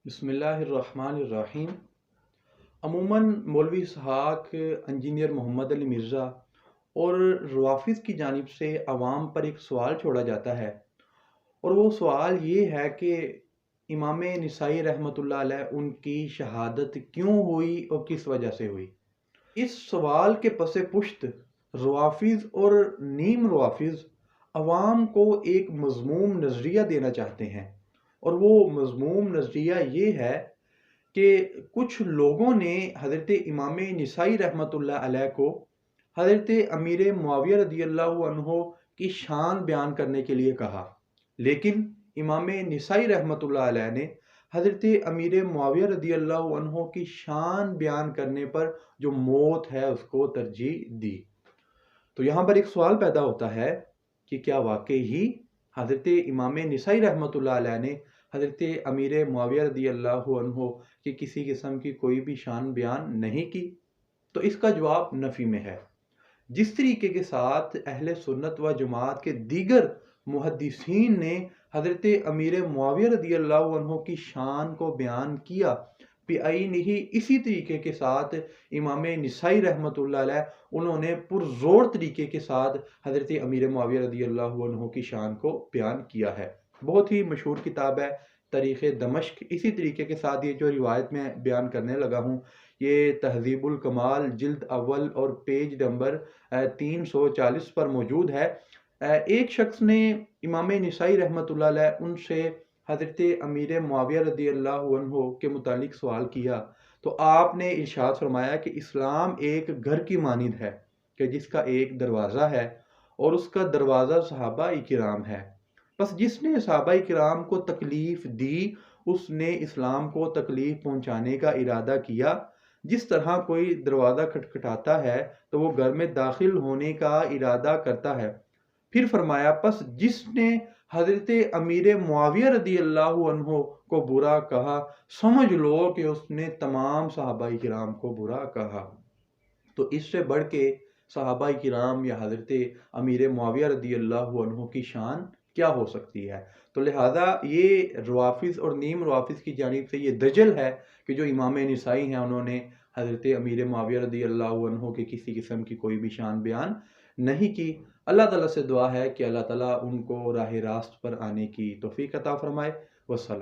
بسم اللہ الرحمن الرحیم۔ عموماً مولوی اسحاق، انجینئر محمد علی مرزا اور روافظ کی جانب سے عوام پر ایک سوال چھوڑا جاتا ہے، اور وہ سوال یہ ہے کہ امام نسائی رحمۃ اللہ علیہ ان کی شہادت کیوں ہوئی اور کس وجہ سے ہوئی۔ اس سوال کے پس پشت روافظ اور نیم روافظ عوام کو ایک مذموم نظریہ دینا چاہتے ہیں، اور وہ مذموم نظریہ یہ ہے کہ کچھ لوگوں نے حضرت امام نسائی رحمۃ اللہ علیہ کو حضرت امیر معاویہ رضی اللہ عنہ کی شان بیان کرنے کے لیے کہا، لیکن امام نسائی رحمۃ اللہ علیہ نے حضرت امیر معاویہ رضی اللہ عنہ کی شان بیان کرنے پر جو موت ہے اس کو ترجیح دی۔ تو یہاں پر ایک سوال پیدا ہوتا ہے کہ کیا واقعی ہی حضرت امام نسائی رحمۃ اللہ علیہ نے حضرت امیر معاویہ رضی اللہ عنہ کی کسی قسم کی کوئی بھی شان بیان نہیں کی؟ تو اس کا جواب نفی میں ہے۔ جس طریقے کے ساتھ اہل سنت و جماعت کے دیگر محدثین نے حضرت امیر معاویہ رضی اللہ عنہ کی شان کو بیان کیا، بعینہ اسی طریقے کے ساتھ امام نسائی رحمۃ اللہ علیہ انہوں نے پرزور طریقے کے ساتھ حضرت امیر معاویہ رضی اللہ عنہ کی شان کو بیان کیا ہے۔ بہت ہی مشہور کتاب ہے تاریخ دمشق، اسی طریقے کے ساتھ یہ جو روایت میں بیان کرنے لگا ہوں یہ تہذیب الکمال جلد اول اور پیج نمبر 340 پر موجود ہے۔ ایک شخص نے امام نسائی رحمۃ اللہ علیہ ان سے حضرت امیر معاویہ رضی اللہ عنہ کے متعلق سوال کیا، تو آپ نے ارشاد فرمایا کہ اسلام ایک گھر کی مانند ہے کہ جس کا ایک دروازہ ہے اور اس کا دروازہ صحابہ کرام ہے، بس جس نے صحابہ کرام کو تکلیف دی اس نے اسلام کو تکلیف پہنچانے کا ارادہ کیا۔ جس طرح کوئی دروازہ کھٹکھٹاتا ہے تو وہ گھر میں داخل ہونے کا ارادہ کرتا ہے۔ پھر فرمایا پس جس نے حضرت امیر معاویہ رضی اللہ عنہ کو برا کہا سمجھ لو کہ اس نے تمام صحابہ کرام کو برا کہا۔ تو اس سے بڑھ کے صحابہ کرام یا حضرت امیر معاویہ رضی اللہ عنہ کی شان کیا ہو سکتی ہے؟ تو لہٰذا یہ روافظ اور نیم روافظ کی جانب سے یہ دجل ہے کہ جو امام نسائی ہیں انہوں نے حضرت امیر معاویہ رضی اللہ عنہ کے کسی قسم کی کوئی بھی شان بیان نہیں کی۔ اللہ تعالیٰ سے دعا ہے کہ اللہ تعالیٰ ان کو راہ راست پر آنے کی توفیق عطا فرمائے۔ والسلام۔